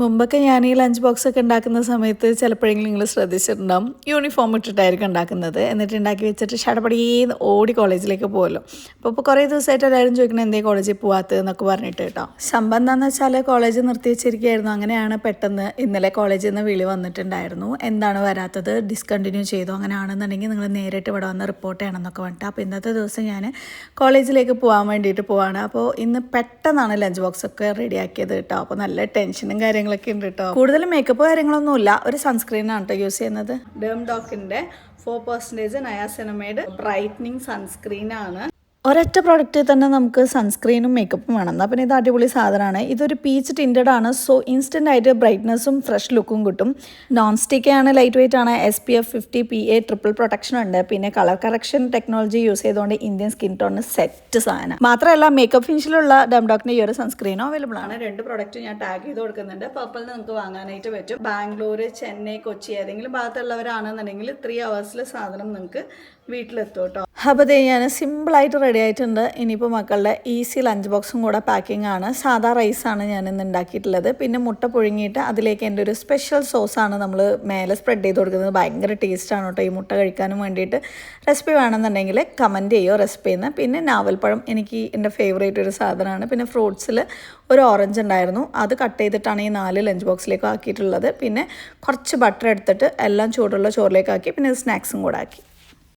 മുമ്പൊക്കെ ഞാൻ ഈ ലഞ്ച് ബോക്സ് ഒക്കെ ഉണ്ടാക്കുന്ന സമയത്ത് ചിലപ്പോഴെങ്കിലും നിങ്ങൾ ശ്രദ്ധിച്ചിട്ടുണ്ടാവും യൂണിഫോം ഇട്ടിട്ടായിരിക്കും ഉണ്ടാക്കുന്നത്. എന്നിട്ട് ഉണ്ടാക്കി വെച്ചിട്ട് ഷടപടിയെന്ന് ഓടി കോളേജിലേക്ക് പോകുമല്ലോ. അപ്പോൾ കുറേ ദിവസമായിട്ട് എല്ലാവരും ചോദിക്കണം എന്തേ കോളേജിൽ പോകാത്തത് എന്നൊക്കെ പറഞ്ഞിട്ട് കേട്ടോ. സംഭവം എന്താണെന്ന് വെച്ചാൽ കോളേജ് നിർത്തി വെച്ചിരിക്കുകയായിരുന്നു. അങ്ങനെയാണ് പെട്ടെന്ന് ഇന്നലെ കോളേജിൽ നിന്ന് വിളി വന്നിട്ടുണ്ടായിരുന്നു. എന്താണ് വരാത്തത്, ഡിസ്കണ്ടിന്യൂ ചെയ്തു, അങ്ങനെയാണെന്നുണ്ടെങ്കിൽ നിങ്ങൾ നേരിട്ട് ഇവിടെ വന്ന് റിപ്പോർട്ട് ചെയ്യണമെന്നൊക്കെ പറഞ്ഞിട്ട്. അപ്പോൾ ഇന്നത്തെ ദിവസം ഞാൻ കോളേജിലേക്ക് പോകാൻ വേണ്ടിയിട്ട് പോവാണ്. അപ്പോൾ ഇന്ന് പെട്ടെന്നാണ് ലഞ്ച് ബോക്സ് ഒക്കെ റെഡിയാക്കിയത് കേട്ടോ. അപ്പോൾ നല്ല ടെൻഷനും കാര്യങ്ങളൊക്കെ ഉണ്ട് കേട്ടോ. കൂടുതലും മേക്കപ്പ് കാര്യങ്ങളൊന്നുമില്ല, ഒരു സൺസ്ക്രീനാണ് കേട്ടോ യൂസ് ചെയ്യുന്നത്. ഡെർമഡോക്കിൻ്റെ 4% നയാസിനമൈഡ് ബ്രൈറ്റനിങ് സൺസ്ക്രീനാണ്. ഒരൊറ്റ പ്രോഡക്റ്റിൽ തന്നെ നമുക്ക് സൺസ്ക്രീനും മേക്കപ്പും വേണം. എന്നാൽ പിന്നെ ഇത് അടിപൊളി സാധനമാണ്. ഇതൊരു പീച്ച് ടിൻറ്റഡ് ആണ്. സോ ഇൻസ്റ്റൻ്റ് ആയിട്ട് ബ്രൈറ്റ്നസ്സും ഫ്രഷ് ലുക്കും കിട്ടും. നോൺ സ്റ്റിക്ക് ആണ്, ലൈറ്റ് വെയിറ്റ് ആണ്, SPF 50 PA ട്രിപ്പിൾ പ്രൊട്ടക്ഷൻ ഉണ്ട്. പിന്നെ കളർ കറക്ഷൻ ടെക്നോളജി യൂസ് ചെയ്തുകൊണ്ട് ഇന്ത്യൻ സ്കിൻ ടോണിന് സെറ്റ് സാധനം. മാത്രമല്ല മേക്കപ്പ് ഫിനിഷിലുള്ള ഡെർമഡോക്കിൻ്റെ ഈ ഒരു സൺസ്ക്രീനും അവൈലബിൾ ആണ്. 2 പ്രോഡക്റ്റ് ഞാൻ ടാഗ് ചെയ്ത് കൊടുക്കുന്നുണ്ട്. പർപ്പിളിന് നിങ്ങൾക്ക് വാങ്ങാനായിട്ട് പറ്റും. ബാംഗ്ലൂർ, ചെന്നൈ, കൊച്ചി ഏതെങ്കിലും ഭാഗത്തുള്ളവരാണെന്നുണ്ടെങ്കിൽ 3 hours സാധനം നിങ്ങൾക്ക് വീട്ടിലെത്തും കേട്ടോ. അപ്പോൾ ഞാൻ സിമ്പിളായിട്ട് റെഡി ആയിട്ടുണ്ട്. ഇനിയിപ്പോൾ മക്കളുടെ ഈസി ലഞ്ച് ബോക്സും കൂടെ പാക്കിംഗ് ആണ്. സാധാ റൈസാണ് ഞാനിന്ന് ഉണ്ടാക്കിയിട്ടുള്ളത്. പിന്നെ മുട്ട പുഴുങ്ങിയിട്ട് അതിലേക്ക് എൻ്റെ ഒരു സ്പെഷ്യൽ സോസാണ് നമ്മൾ മേലെ സ്പ്രെഡ് ചെയ്ത് കൊടുക്കുന്നത്. ഭയങ്കര ടേസ്റ്റാണ് കേട്ടോ ഈ മുട്ട കഴിക്കാനും വേണ്ടിയിട്ട്. റെസിപ്പി വേണമെന്നുണ്ടെങ്കിൽ കമൻറ്റ് ചെയ്യുമോ റെസിപ്പിന്ന്. പിന്നെ നാവൽപ്പഴം എനിക്ക് എൻ്റെ ഫേവറേറ്റ് ഒരു സാധനമാണ്. പിന്നെ ഫ്രൂട്ട്സിൽ ഒരു ഓറഞ്ച് ഉണ്ടായിരുന്നു, അത് കട്ട് ചെയ്തിട്ടാണ് ഈ 4 ലഞ്ച് ബോക്സിലേക്ക് ആക്കിയിട്ടുള്ളത്. പിന്നെ കുറച്ച് ബട്ടർ എടുത്തിട്ട് എല്ലാം ചൂടുള്ള ചോറിലേക്ക് ആക്കി, പിന്നെ സ്നാക്സും കൂടെ ആക്കി.